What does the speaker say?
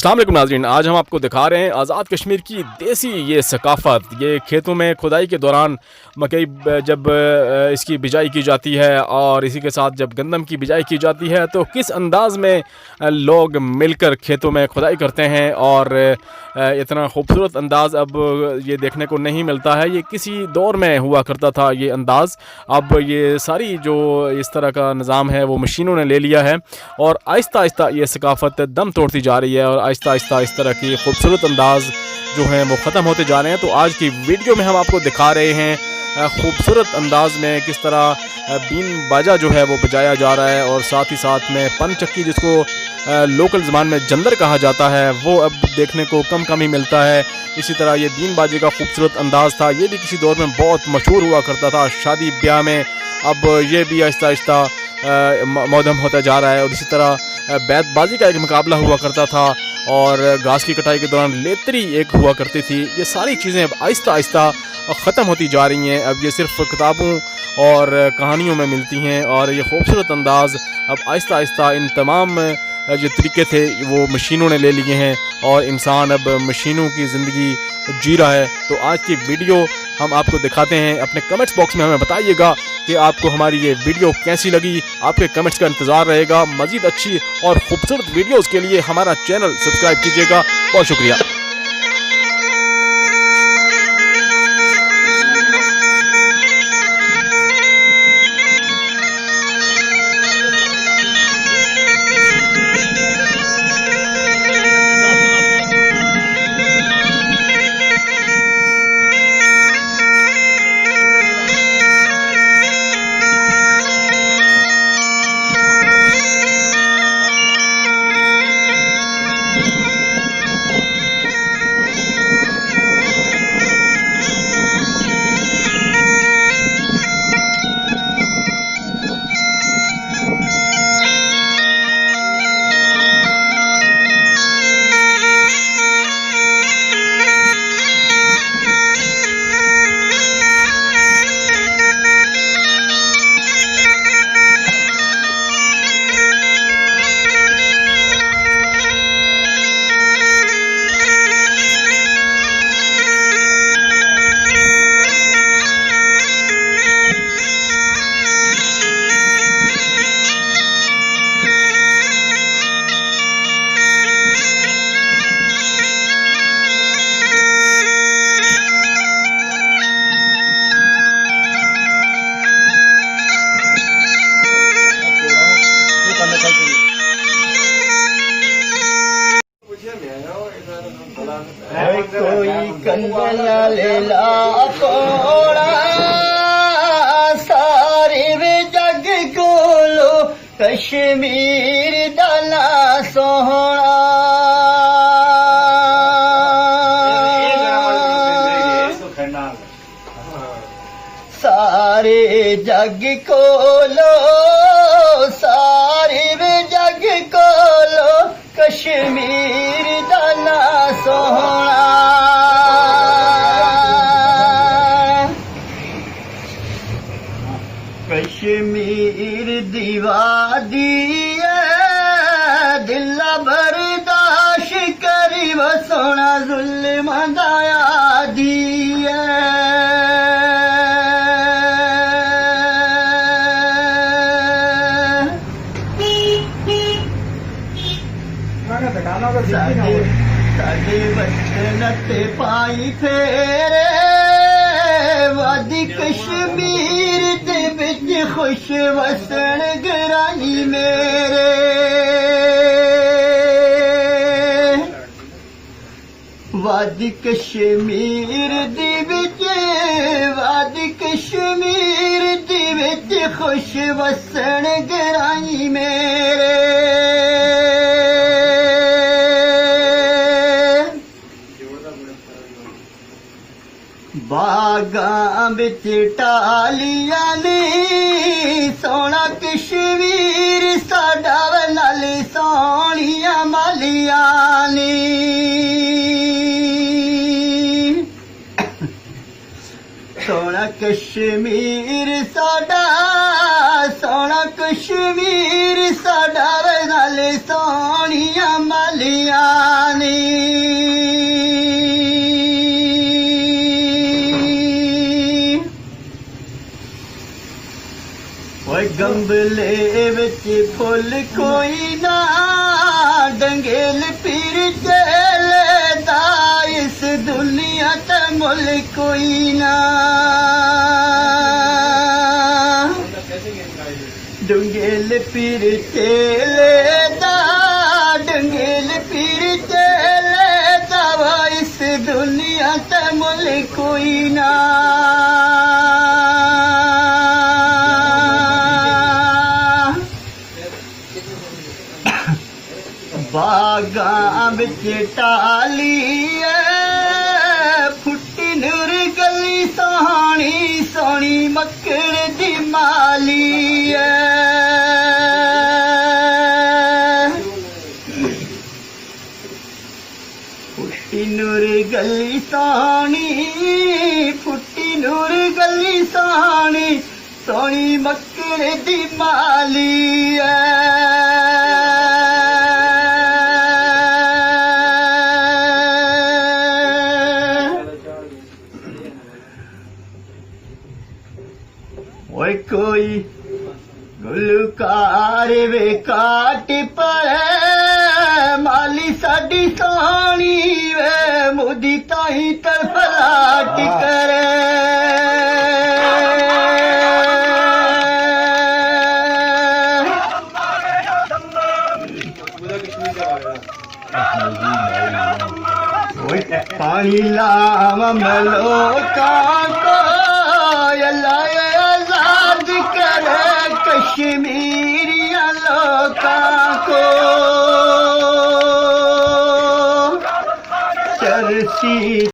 अस्सलाम वालेकुम नाज़रीन, आज हम आपको दिखा रहे हैं आज़ाद कश्मीर की देसी ये सकाफ़त। ये खेतों में खुदाई के दौरान मकई जब इसकी बिजाई की जाती है और इसी के साथ जब गंदम की बिजाई की जाती है तो किस अंदाज़ में लोग मिलकर खेतों में खुदाई करते हैं। और इतना खूबसूरत अंदाज़ अब ये देखने को नहीं मिलता है। ये किसी दौर में हुआ करता था ये अंदाज़। अब ये सारी जो इस तरह का निज़ाम है वो मशीनों ने ले लिया है और आहिस्ता आहिस्ता ये सकाफ़त दम तोड़ती जा रही है और आहिस्ता आहिस्ता इस तरह की खूबसूरत अंदाज़ जो हैं वो ख़त्म होते जा रहे हैं। तो आज की वीडियो में हम आपको दिखा रहे हैं खूबसूरत अंदाज़ में किस तरह बीन बाजा जो है वो बजाया जा रहा है और साथ ही साथ में पन चक्की जिसको लोकल ज़बान में जंदर कहा जाता है वो अब देखने को कम ही मिलता है। इसी तरह ये बीन बाजे का खूबसूरत अंदाज़ था, ये भी किसी दौर में बहुत मशहूर हुआ करता था शादी ब्याह में। अब ये भी आहिस्ता आहिस्ता मौदम होता जा रहा है। और इसी तरह बैतबाजी का एक मुकाबला हुआ करता था और घास की कटाई के दौरान लेतरी एक हुआ करती थी। ये सारी चीज़ें अब आहिस्ता आहिस्ता ख़त्म होती जा रही हैं। अब ये सिर्फ किताबों और कहानियों में मिलती हैं और ये खूबसूरत अंदाज़ अब आहिस्ता आहिस्ता इन तमाम जो तरीके थे वो मशीनों ने ले लिए हैं और इंसान अब मशीनों की ज़िंदगी जी रहा है। तो आज की वीडियो हम आपको दिखाते हैं। अपने कमेंट्स बॉक्स में हमें बताइएगा कि आपको हमारी ये वीडियो कैसी लगी। आपके कमेंट्स का इंतज़ार रहेगा। मज़ीद अच्छी और ख़ूबसूरत वीडियोज़ के लिए हमारा चैनल सब्सक्राइब कीजिएगा। बहुत शुक्रिया। कोई कंगना ले ला पोड़ा सारे वे जग कोलो कश्मीर दाना सोहना सारे जग कोलो सारे वे जग कोलो कश्मीर दाना सोहना कश्मीर दीवादी दिला बर्दाश करी वो सोना जुल्म दाया दिए साडे वतन ते पाई फेरे वादी कश्मीर दे विच खुश वसन गराई मेरे वादी कश्मीर दे विच वादी कश्मीर दे विच खुश वसन गराई मेरे बागां बिच टालियां नी सोना कश्मीर साडा नाल सोहणियां मालियां नी सोना कश्मीर साडा सोना कश्मीर साडा नाल सोहणियां मालियां ਬੰਬਲੇ ਵਿੱਚ ਫੁੱਲ ਕੋਈ ਨਾ ਡੰਗੇਲ ਪੀਰ ਚੇਲੇ ਦਾ ਇਸ ਦੁਨੀਆ ਤੇ ਮੁੱਲ ਕੋਈ ਨਾ ਡੰਗੇਲ ਪੀਰ ਚੇਲੇ ਦਾ ਡੰਗੇਲ ਪੀਰ ਚੇਲੇ ਦਾ ਵਾ ਇਸ ਦੁਨੀਆ ਤੇ ਮੁੱਲ ਕੋਈ ਨਾ ਬਾਗਾਂ ਵਿੱਚ ਟਾਲੀ ਐ ਫੁੱਟੀ ਨੂਰ ਗਲੀ ਸੋਹਣੀ ਸੋਹਣੀ ਮੱਕੜ ਦੀ ਮਾਲੀ ਐ ਫੁੱਟੀ ਨੂਰ ਗਲੀ ਸੋਹਣੀ ਫੁੱਟੀ ਨੂਰ ਗਲੀ ਸੋਹਣੀ ਸੋਹਣੀ ਮੱਕੜ ਦੀ ਮਾਲੀ ਐ ਓਏ ਕੋਈ ਗੁਲਕਾਰ ਵੇ ਕਾਟ ਪਰੇ ਮਾਲੀ ਸਾਡੀ ਸੋਹਣੀ ਵੇ ਮੋਦੀ ਤਾਈ ਤਰਫਲਾਟ ਕਰੇ ਓਏ ਪਾਣੀ ਲਾਵਾਂ ਮੈਂ ਲੋਕਾਂ ਕੋ ਅੱਲਾ आजाद करे कश्मीरिया लोकां को चरसी